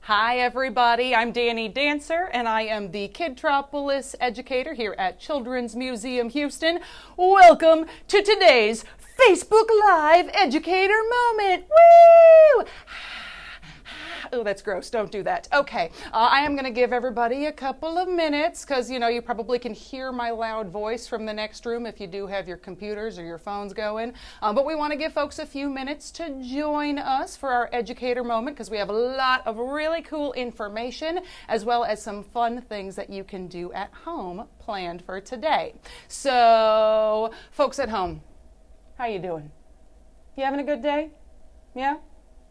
Hi everybody, I'm Danny Dancer and I am the Kidtropolis educator here at Children's Museum Houston. Welcome to today's Facebook Live Educator Moment. Woo! Oh, that's gross. Don't do that. Okay, I am going to give everybody a couple of minutes because, you probably can hear my loud voice from the next room if you do have your computers or your phones going. But we want to give folks a few minutes to join us for our educator moment because we have a lot of really cool information as well as some fun things that you can do at home planned for today. So, folks at home, how you doing? You having a good day? Yeah?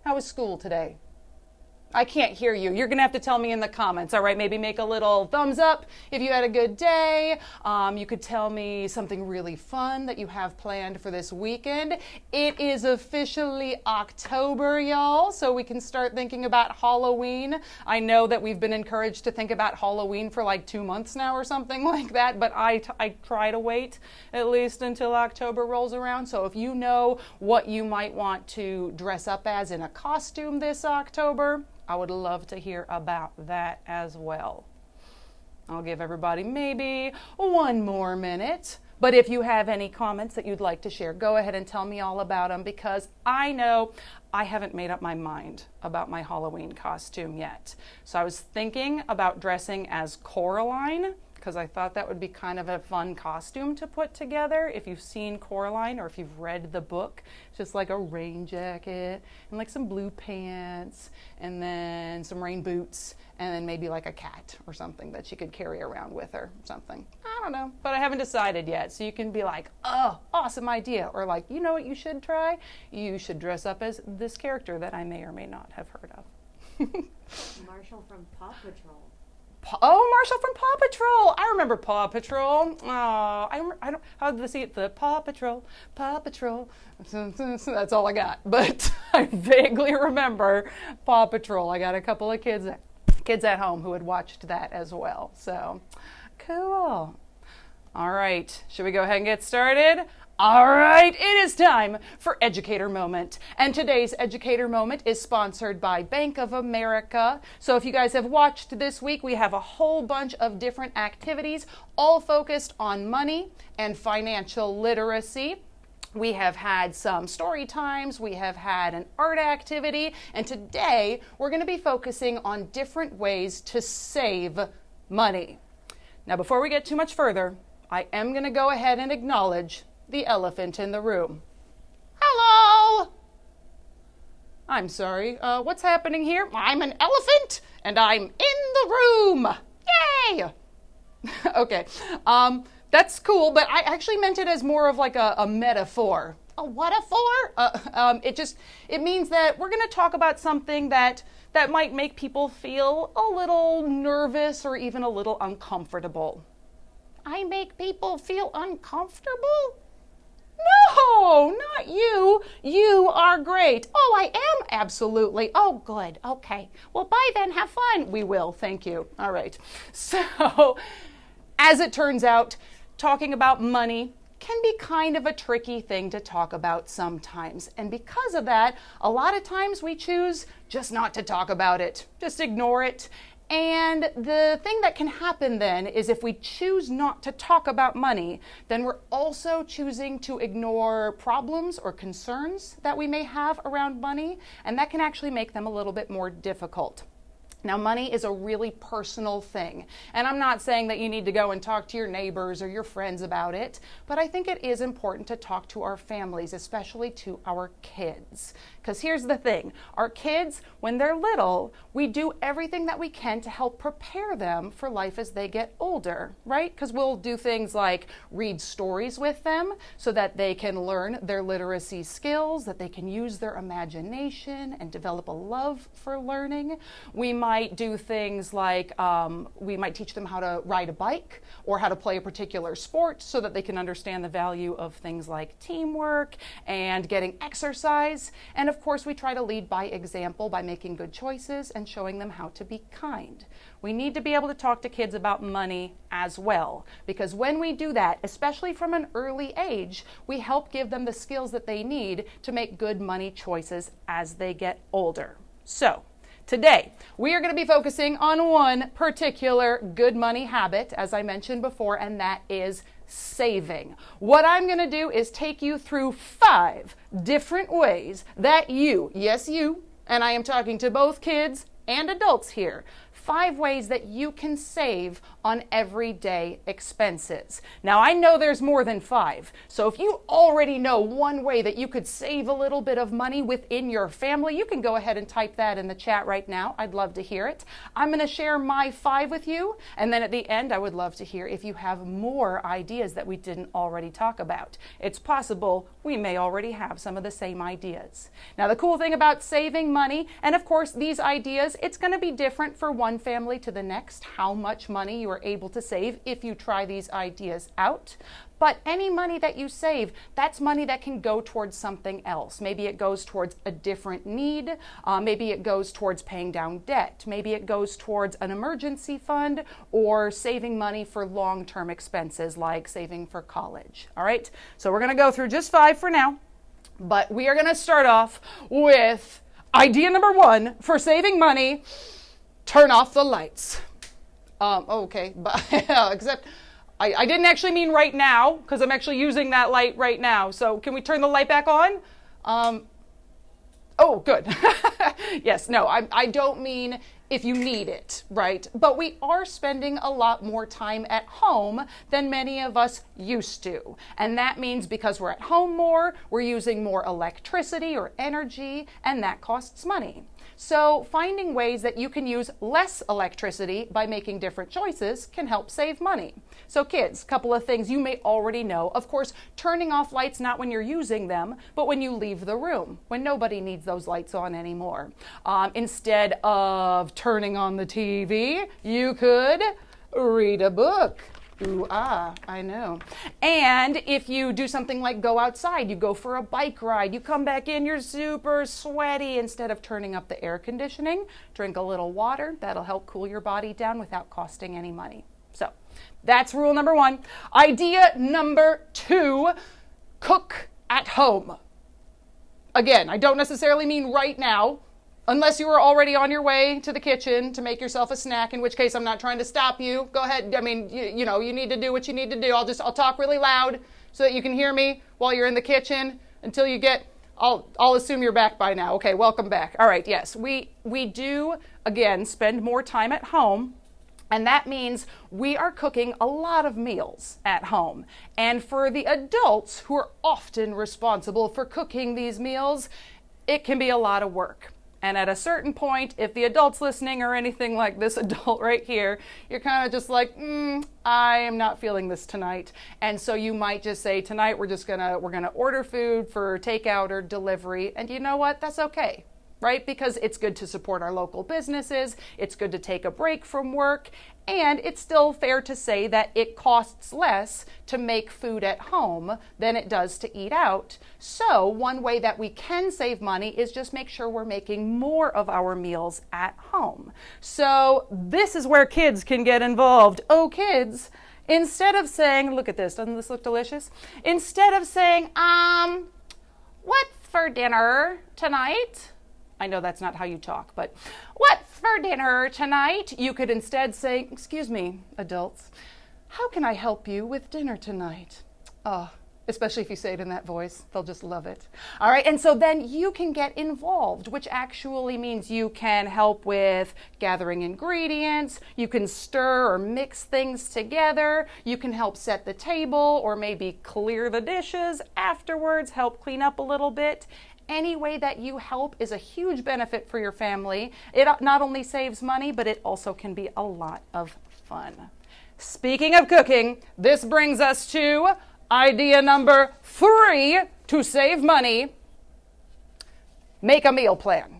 How was school today? I can't hear you. You're going to have to tell me in the comments. All right, maybe make a little thumbs up if you had a good day. You could tell me something really fun that you have planned for this weekend. It is officially October, y'all, so we can start thinking about Halloween. I know that we've been encouraged to think about Halloween for like 2 months now or something like that, but I try to wait at least until October rolls around. So if you know what you might want to dress up as in a costume this October, I would love to hear about that as well. I'll give everybody maybe 1 more minute. But if you have any comments that you'd like to share, go ahead and tell me all about them because I know I haven't made up my mind about my Halloween costume yet. So I was thinking about dressing as Coraline because I thought that would be kind of a fun costume to put together. If you've seen Coraline or if you've read the book, it's just like a rain jacket and like some blue pants and then some rain boots and then maybe like a cat or something that she could carry around with her, something. I don't know, but I haven't decided yet. So you can be like, oh, awesome idea. Or like, you know what you should try? You should dress up as this character that I may or may not have heard of. Marshall from Paw Patrol. Oh, Marshall from Paw Patrol. I remember Paw Patrol. Oh, I don't, how did they see it? The Paw Patrol, Paw Patrol. That's all I got. But I vaguely remember Paw Patrol. I got a couple of kids at home who had watched that as well. So, cool. All right, should we go ahead and get started? All right, it is time for Educator Moment. And today's Educator Moment is sponsored by Bank of America. So if you guys have watched this week, we have a whole bunch of different activities, all focused on money and financial literacy. We have had some story times, we have had an art activity, and today we're going to be focusing on different ways to save money. Now, before we get too much further, I am going to go ahead and acknowledge the elephant in the room. Hello! I'm sorry, what's happening here? I'm an elephant and I'm in the room. Yay! Okay, that's cool, but I actually meant it as more of like a metaphor. A what-a-for? It means that we're going to talk about something that might make people feel a little nervous or even a little uncomfortable. I make people feel uncomfortable? No, not you. You are great. Oh, I am? Absolutely. Oh, good. Okay. Well, bye then. Have fun. We will. Thank you. All right. So, as it turns out, talking about money can be kind of a tricky thing to talk about sometimes. And because of that, a lot of times we choose just not to talk about it. Just ignore it. And the thing that can happen then is if we choose not to talk about money, then we're also choosing to ignore problems or concerns that we may have around money, and that can actually make them a little bit more difficult. Now, money is a really personal thing, and I'm not saying that you need to go and talk to your neighbors or your friends about it, but I think it is important to talk to our families, especially to our kids. Because here's the thing, our kids, when they're little, we do everything that we can to help prepare them for life as they get older, right? Because we'll do things like read stories with them so that they can learn their literacy skills, that they can use their imagination and develop a love for learning. We might do things like we might teach them how to ride a bike or how to play a particular sport so that they can understand the value of things like teamwork and getting exercise. And of course, we try to lead by example by making good choices and showing them how to be kind. We need to be able to talk to kids about money as well, because when we do that, especially from an early age, we help give them the skills that they need to make good money choices as they get older. So, Today, we are going to be focusing on one particular good money habit, as I mentioned before, and that is saving. What I'm going to do is take you through 5 different ways that you, yes you, and I am talking to both kids and adults here, 5 ways that you can save on everyday expenses. Now, I know there's more than 5, so if you already know one way that you could save a little bit of money within your family, you can go ahead and type that in the chat right now. I'd love to hear it. I'm going to share my 5 with you, and then at the end, I would love to hear if you have more ideas that we didn't already talk about. It's possible we may already have some of the same ideas. Now, the cool thing about saving money, and of course, these ideas, it's going to be different for one family to the next, how much money you are able to save if you try these ideas out. But any money that you save, that's money that can go towards something else. Maybe it goes towards a different need. Maybe it goes towards paying down debt. Maybe it goes towards an emergency fund or saving money for long-term expenses like saving for college. All right, so we're going to go through just 5 for now, but we are going to start off with idea number 1 for saving money. Turn off the lights. Okay, but except I didn't actually mean right now because I'm actually using that light right now. So can we turn the light back on? Oh, good. Yes, no, I don't mean if you need it, right? But we are spending a lot more time at home than many of us used to. And that means because we're at home more, we're using more electricity or energy, and that costs money. So finding ways that you can use less electricity by making different choices can help save money. So kids, a couple of things you may already know. Of course, turning off lights not when you're using them, but when you leave the room, when nobody needs those lights on anymore. Instead of turning on the TV, you could read a book. Ooh, I know. And if you do something like go outside, you go for a bike ride, you come back in, you're super sweaty. Instead of turning up the air conditioning, drink a little water. That'll help cool your body down without costing any money. So that's rule number 1. Idea number 2, cook at home. Again, I don't necessarily mean right now, unless you are already on your way to the kitchen to make yourself a snack, in which case I'm not trying to stop you. Go ahead. I mean, you know, you need to do what you need to do. I'll talk really loud so that you can hear me while you're in the kitchen until you get, I'll assume you're back by now. Okay, welcome back. All right, yes, we do, again, spend more time at home. And that means we are cooking a lot of meals at home. And for the adults who are often responsible for cooking these meals, it can be a lot of work. And at a certain point, if the adult's listening or anything like this adult right here, you're kind of just like, I am not feeling this tonight. And so you might just say, tonight we're gonna order food for takeout or delivery. And you know what? That's okay, right? Because it's good to support our local businesses. It's good to take a break from work. And it's still fair to say that it costs less to make food at home than it does to eat out. So one way that we can save money is just make sure we're making more of our meals at home. So this is where kids can get involved. Oh, kids, instead of saying, look at this, doesn't this look delicious? Instead of saying, what's for dinner tonight? I know that's not how you talk, but what's for dinner tonight? You could instead say, excuse me, adults, how can I help you with dinner tonight? Especially if you say it in that voice, they'll just love it. All right, and so then you can get involved, which actually means you can help with gathering ingredients, you can stir or mix things together, you can help set the table or maybe clear the dishes afterwards, help clean up a little bit. Any way that you help is a huge benefit for your family. It not only saves money, but it also can be a lot of fun. Speaking of cooking, this brings us to idea number 3 to save money. Make a meal plan.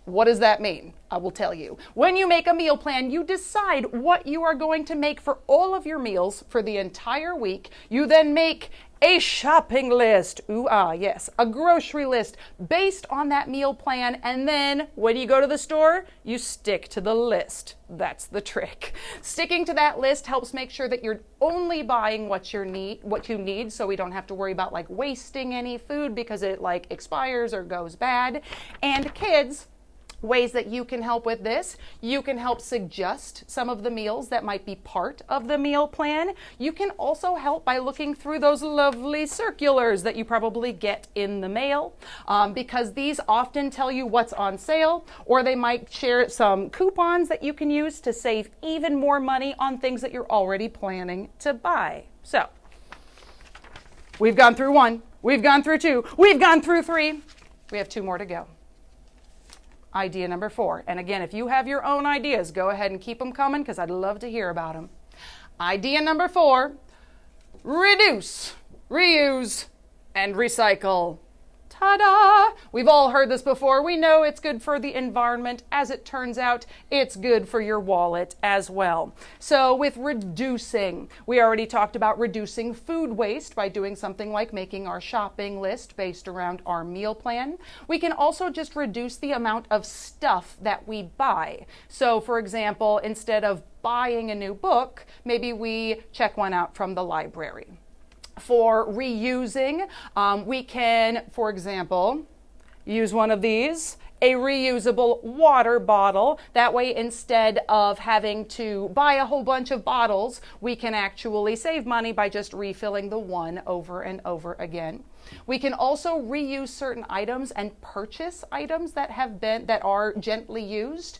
What does that mean? I will tell you. When you make a meal plan, you decide what you are going to make for all of your meals for the entire week. You then make a shopping list. Ooh, yes, a grocery list based on that meal plan. And then when you go to the store, you stick to the list. That's the trick. Sticking to that list helps make sure that you're only buying what you need, so we don't have to worry about like wasting any food because it like expires or goes bad. And kids, Ways that you can help with this: you can help suggest some of the meals that might be part of the meal plan. You can also help by looking through those lovely circulars that you probably get in the mail, because these often tell you what's on sale, or they might share some coupons that you can use to save even more money on things that you're already planning to buy. So we've gone through 1, we've gone through 2, we've gone through 3. We have 2 more to go. Idea number 4. And again, if you have your own ideas, go ahead and keep them coming because I'd love to hear about them. Idea number 4, reduce, reuse, and recycle. Ta-da! We've all heard this before. We know it's good for the environment. As it turns out, it's good for your wallet as well. So with reducing, we already talked about reducing food waste by doing something like making our shopping list based around our meal plan. We can also just reduce the amount of stuff that we buy. So for example, instead of buying a new book, maybe we check one out from the library. For reusing, we can, for example, use one of these, a reusable water bottle. That way, instead of having to buy a whole bunch of bottles, we can actually save money by just refilling the one over and over again. We can also reuse certain items and purchase items that are gently used.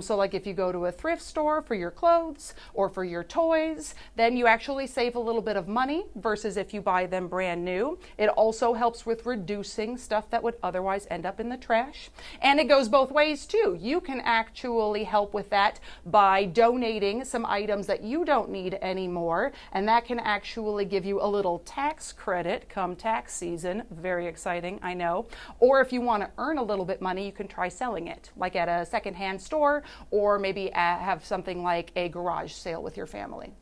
So like if you go to a thrift store for your clothes or for your toys, then you actually save a little bit of money versus if you buy them brand new. It also helps with reducing stuff that would otherwise end up in the trash. And it goes both ways too. You can actually help with that by donating some items that you don't need anymore, and that can actually give you a little tax credit come tax season. Very exciting, I know. Or if you want to earn a little bit money, you can try selling it, like at a secondhand store, or maybe have something like a garage sale with your family.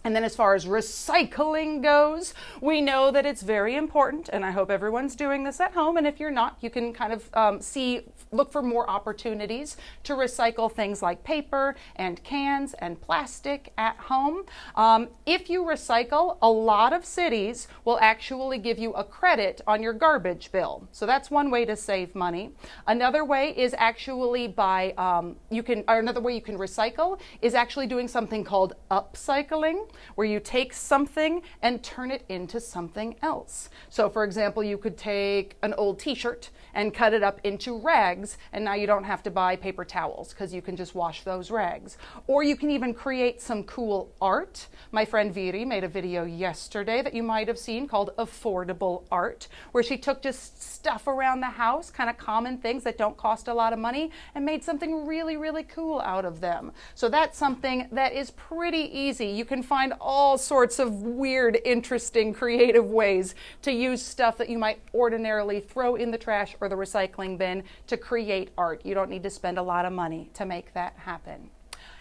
And then as far as recycling goes, we know that it's very important, and I hope everyone's doing this at home. And if you're not, you can kind of look for more opportunities to recycle things like paper and cans and plastic at home. If you recycle, a lot of cities will actually give you a credit on your garbage bill. So that's one way to save money. Another way is actually another way you can recycle is actually doing something called upcycling, where you take something and turn it into something else. So for example, you could take an old t-shirt and cut it up into rags, and now you don't have to buy paper towels because you can just wash those rags. Or you can even create some cool art. My friend Viri made a video yesterday that you might have seen called Affordable Art, where she took just stuff around the house, kind of common things that don't cost a lot of money, and made something really, really cool out of them. So that's something that is pretty easy. You can find all sorts of weird, interesting, creative ways to use stuff that you might ordinarily throw in the trash or the recycling bin to create art. You don't need to spend a lot of money to make that happen.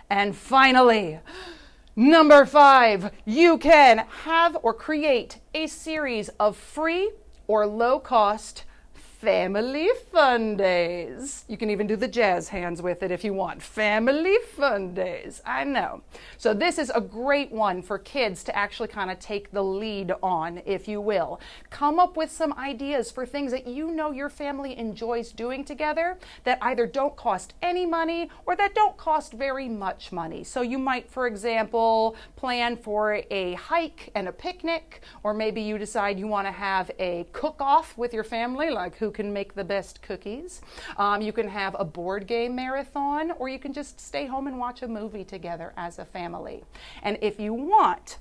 And finally, number 5, you can have or create a series of free or low-cost family fun days. You can even do the jazz hands with it if you want. Family fun days. I know. So this is a great one for kids to actually kind of take the lead on, if you will. Come up with some ideas for things that you know your family enjoys doing together that either don't cost any money or that don't cost very much money. So you might, for example, plan for a hike and a picnic, or maybe you decide you want to have a cook-off with your family, like who can make the best cookies. You can have a board game marathon, or you can just stay home and watch a movie together as a family. And if you want,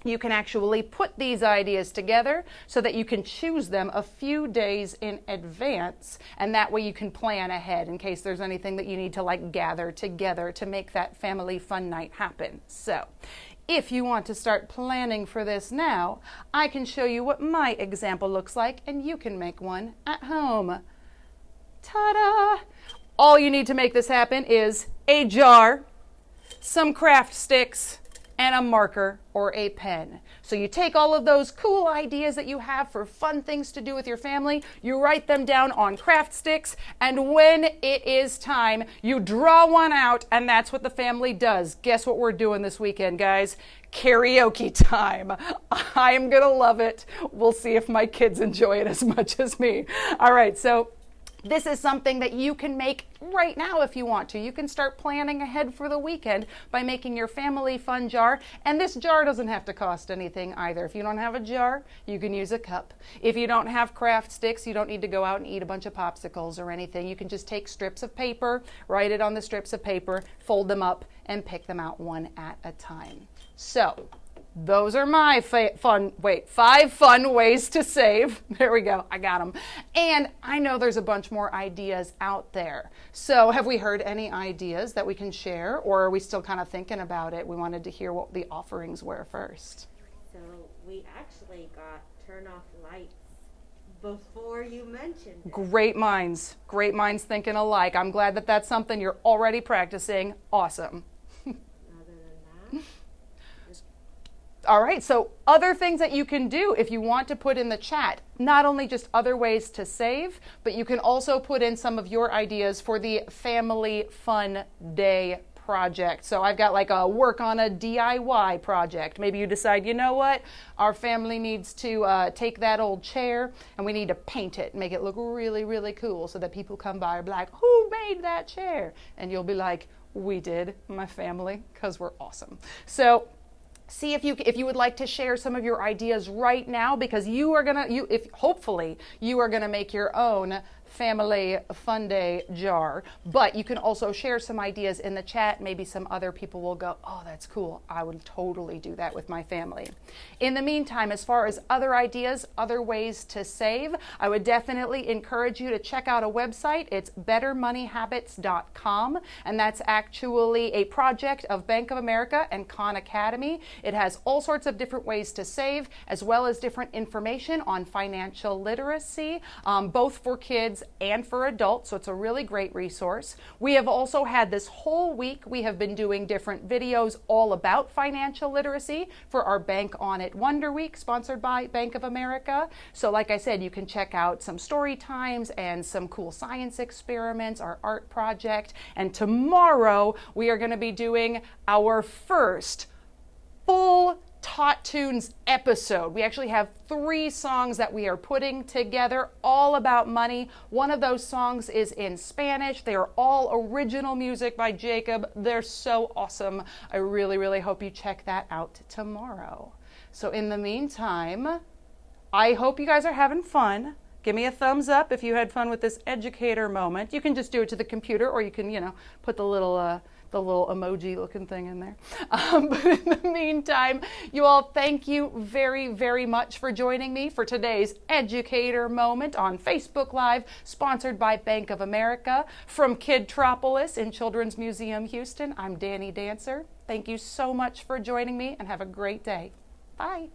you can actually put these ideas together so that you can choose them a few days in advance, and that way you can plan ahead in case there's anything that you need to gather together to make that family fun night happen. So if you want to start planning for this now, I can show you what my example looks like, and you can make one at home. Ta-da! All you need to make this happen is a jar, some craft sticks, and a marker or a pen. So you take all of those cool ideas that you have for fun things to do with your family, you write them down on craft sticks, and when it is time, you draw one out, and that's what the family does. Guess what we're doing this weekend, guys? Karaoke time. I'm gonna love it. We'll see if my kids enjoy it as much as me. All right, so This is something that you can make right now if you want to. You can start planning ahead for the weekend by making your family fun jar. And this jar doesn't have to cost anything either. If you don't have a jar, you can use a cup. If you don't have craft sticks, you don't need to go out and eat a bunch of popsicles or anything. You can just take strips of paper, write it on the strips of paper, fold them up, and pick them out one at a time. So, those are my 5 fun ways to save. There we go, I got them. And I know there's a bunch more ideas out there. So have we heard any ideas that we can share, or are we still kind of thinking about it? We wanted to hear what the offerings were first. So we actually got turn off lights before you mentioned it. Great minds thinking alike. I'm glad that that's something you're already practicing. Awesome. Other than that, All right, so other things that you can do if you want to put in the chat, not only just other ways to save, but you can also put in some of your ideas for the Family Fun Day project. So I've got like a work on a DIY project. Maybe you decide, you know what, our family needs to take that old chair and we need to paint it and make it look really, really cool so that people come by and be like, who made that chair? And you'll be like, we did, my family, because we're awesome. So see if you would like to share some of your ideas right now, because hopefully you are gonna make your own Family Fun Day jar. But you can also share some ideas in the chat. Maybe some other people will go, oh, that's cool. I would totally do that with my family. In the meantime, as far as other ideas, other ways to save, I would definitely encourage you to check out a website. It's bettermoneyhabits.com, and that's actually a project of Bank of America and Khan Academy. It has all sorts of different ways to save, as well as different information on financial literacy, both for kids and for adults, so it's a really great resource. We have also had this whole week, we have been doing different videos all about financial literacy for our Bank On It WonderWeek, sponsored by Bank of America. So like I said, you can check out some story times and some cool science experiments, our art project, and tomorrow we are going to be doing our first full Tot Tunes episode. We actually have 3 songs that we are putting together all about money. One of those songs is in Spanish. They are all original music by Jacob. They're so awesome. I really, really hope you check that out tomorrow. So in the meantime, I hope you guys are having fun. Give me a thumbs up if you had fun with this educator moment. You can just do it to the computer, or you can, put the little emoji looking thing in there. But in the meantime, you all, thank you very, very much for joining me for today's Educator Moment on Facebook Live, sponsored by Bank of America. From Kidtropolis in Children's Museum, Houston, I'm Danny Dancer. Thank you so much for joining me, and have a great day. Bye.